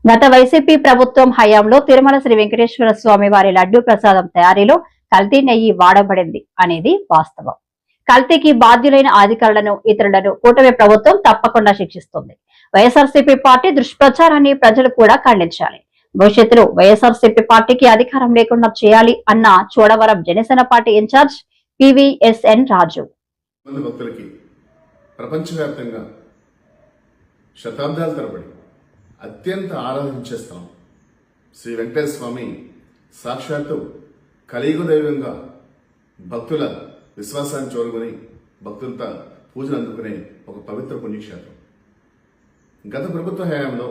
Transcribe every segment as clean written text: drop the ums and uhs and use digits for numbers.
గత వైసీపీ ప్రభుత్వం హయాంలో తిరుమల శ్రీ వెంకటేశ్వర స్వామి వారి లడ్డూ ప్రసాదం తయారీలో కల్తీ నెయ్యి వాడబడింది అనేది వాస్తవం. కల్తీకి బాధ్యులైన అధికారులను, ఇతరులను కూటమి ప్రభుత్వం తప్పకుండా శిక్షిస్తుంది. వైఎస్ఆర్సీపీ పార్టీ దుష్ప్రచారాన్ని ప్రజలు కూడా ఖండించాలి. భవిష్యత్తులో వైఎస్ఆర్సీపీ పార్టీకి అధికారం లేకుండా చేయాలి అన్న Chodavaram Janasena party in charge PVSN Raju. ప్రపంచవ్యాప్తంగా శతాబ్దాల తరబడి అత్యంత ఆరాధించేస్తాం శ్రీ వెంకటేశ్వర స్వామి సాక్షాత్తు కలియుగ దైవంగా భక్తుల విశ్వాసాన్ని చూరుకొని భక్తులతో పూజలు అందుకునే ఒక పవిత్ర పుణ్యక్షేత్రం. గత ప్రభుత్వ హయాంలో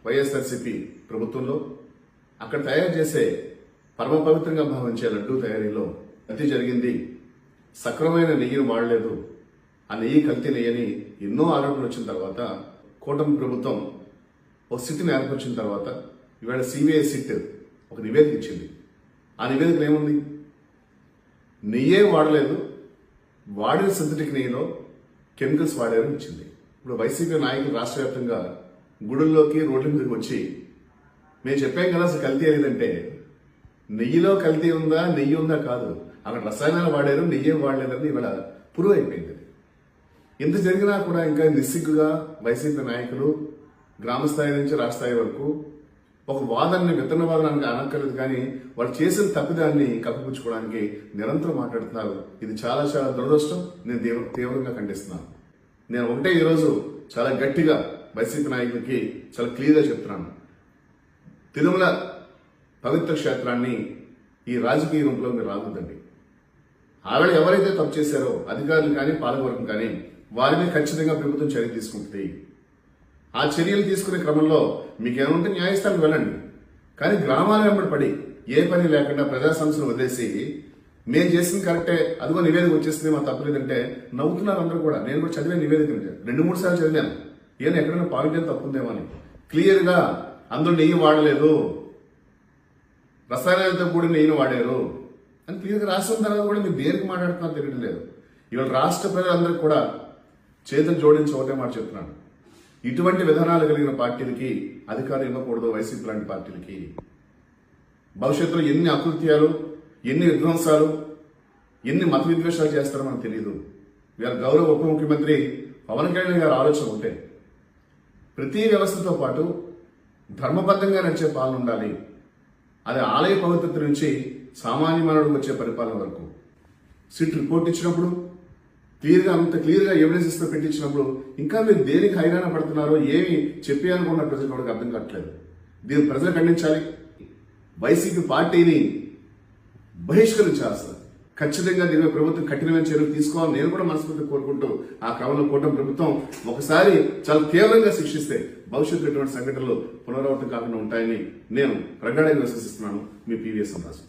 వైఎస్ఆర్సీపీ ప్రభుత్వంలో అక్కడ తయారు చేసే పరమ పవిత్రంగా భావించే లడ్డూ తయారీలో కల్తీ జరిగింది. సక్రమైన నెయ్యిని వాడలేదు, ఆ నెయ్యి కల్తీ నెయ్యని ఎన్నో ఆరోపణలు వచ్చిన తర్వాత కూటమి ప్రభుత్వం ఒక స్థితిని ఏర్పరిచిన తర్వాత ఇవాళ సిబిఐ సిట్ ఒక నివేదిక ఇచ్చింది. ఆ నివేదికలో ఏముంది? నెయ్యే వాడలేదు, వాడిన సింథటిక్ నెయ్యిలో కెమికల్స్ వాడారని ఇచ్చింది. ఇప్పుడు వైసీపీ నాయకులు రాష్ట్ర వ్యాప్తంగా గుడుల్లోకి రోడ్ల మీదకి వచ్చి మేము చెప్పాం కదా అసలు కల్తీ లేదంటే, నెయ్యిలో కల్తీ ఉందా నెయ్యి ఉందా కాదు, అక్కడ రసాయనాలు వాడారు నెయ్యే వాడలేదని ఇవాళ ప్రూవ్ అయిపోయింది. ఎంత జరిగినా కూడా ఇంకా నిస్సిగ్గుగా వైసీపీ నాయకులు గ్రామస్థాయి నుంచి రాష్ట్రస్థాయి వరకు ఒక వాదనని విత్తన వాదనానికి అనక్కర్లేదు, కానీ వాళ్ళు చేసిన తప్పిదాన్ని కప్పిపుచ్చుకోవడానికి నిరంతరం మాట్లాడుతున్నారు. ఇది చాలా చాలా దురదృష్టం. నేను తీవ్రంగా ఖండిస్తున్నాను. నేను ఒకటే ఈరోజు చాలా గట్టిగా వైసీపీ నాయకులకి చాలా క్లియర్గా చెప్తున్నాను. తిరుమల పవిత్ర క్షేత్రాన్ని ఈ రాజకీయ రూపంలో మీరు రాకూడదండి. ఆవిడ ఎవరైతే తప్పు చేశారో అధికారులు కానీ పాలకవర్గం కానీ వారి మీద ఖచ్చితంగా ప్రభుత్వం చర్య తీసుకుంటుంది. ఆ చర్యలు తీసుకునే క్రమంలో మీకేమంటే న్యాయస్థానం వెళ్ళండి, కానీ గ్రామాల వెంబడి పడి ఏ పని లేకుండా ప్రజా సమస్యలు వదిలేసి మేము చేసింది కరెక్టే, అదిగో నివేదిక వచ్చేసింది మా తప్పలేదంటే నవ్వుతున్నారు అందరూ కూడా. నేను కూడా చదివే నివేదిక 2-3 సార్లు చదివాను. ఏమైనా ఎక్కడైనా పాయింట్ ఏం తప్పుందేమో అని. క్లియర్గా అందరూ నెయ్యి వాడలేదు, రసాయనాలతో కూడిన నెయ్యిని వాడారు అని క్లియర్గా రాసిన తర్వాత కూడా మీరు దేనికి మాట్లాడుతున్నా తెలియడం లేదు. ఇవాళ రాష్ట్ర ప్రజలందరికీ కూడా చేతులు జోడించి ఒకటే మాట చెప్తున్నాను, ఇటువంటి విధానాలు కలిగిన పార్టీలకి అధికారం ఇవ్వకూడదు. వైసీపీ లాంటి పార్టీలకి భవిష్యత్తులో ఎన్ని అకృత్యాలు, ఎన్ని విధ్వంసాలు, ఎన్ని మత విద్వేషాలు చేస్తారో మనకు తెలియదు. వీళ్ళ గౌరవ ఉప ముఖ్యమంత్రి పవన్ కళ్యాణ్ గారి ఆలోచన ఉంటే ప్రతి వ్యవస్థతో పాటు ధర్మబద్ధంగా నడిచే పాలన ఉండాలి. అది ఆలయ పవిత్రత నుంచి సామాన్య మానవుడికి వచ్చే పరిపాలన వరకు. సిట్ రిపోర్ట్ ఇచ్చినప్పుడు అంత క్లియర్గా ఎవిడెన్స్ ఇస్తూ పెట్టించినప్పుడు ఇంకా మీరు దేనికి హైరాణ పడుతున్నారో, ఏమి చెప్పి అనుకున్న ప్రజలు కూడా అర్థం కావట్లేదు. దీన్ని ప్రజలు ఖండించాలి. వైసీపీ పార్టీని బహిష్కరించాలి. సార్ ఖచ్చితంగా దీని ప్రభుత్వం కఠినమైన చర్యలు తీసుకోవాలని నేను కూడా మనస్ఫూర్తిగా కోరుకుంటూ ఆ క్రమంలో కూటమి ప్రభుత్వం ఒకసారి చాలా తీవ్రంగా శిక్షిస్తే భవిష్యత్తులో ఇటువంటి సంఘటనలు పునరావృతం కాకుండా ఉంటాయని నేను ప్రగాఢంగా విశ్వసిస్తున్నాను. మీ పివిఎస్ రాజు.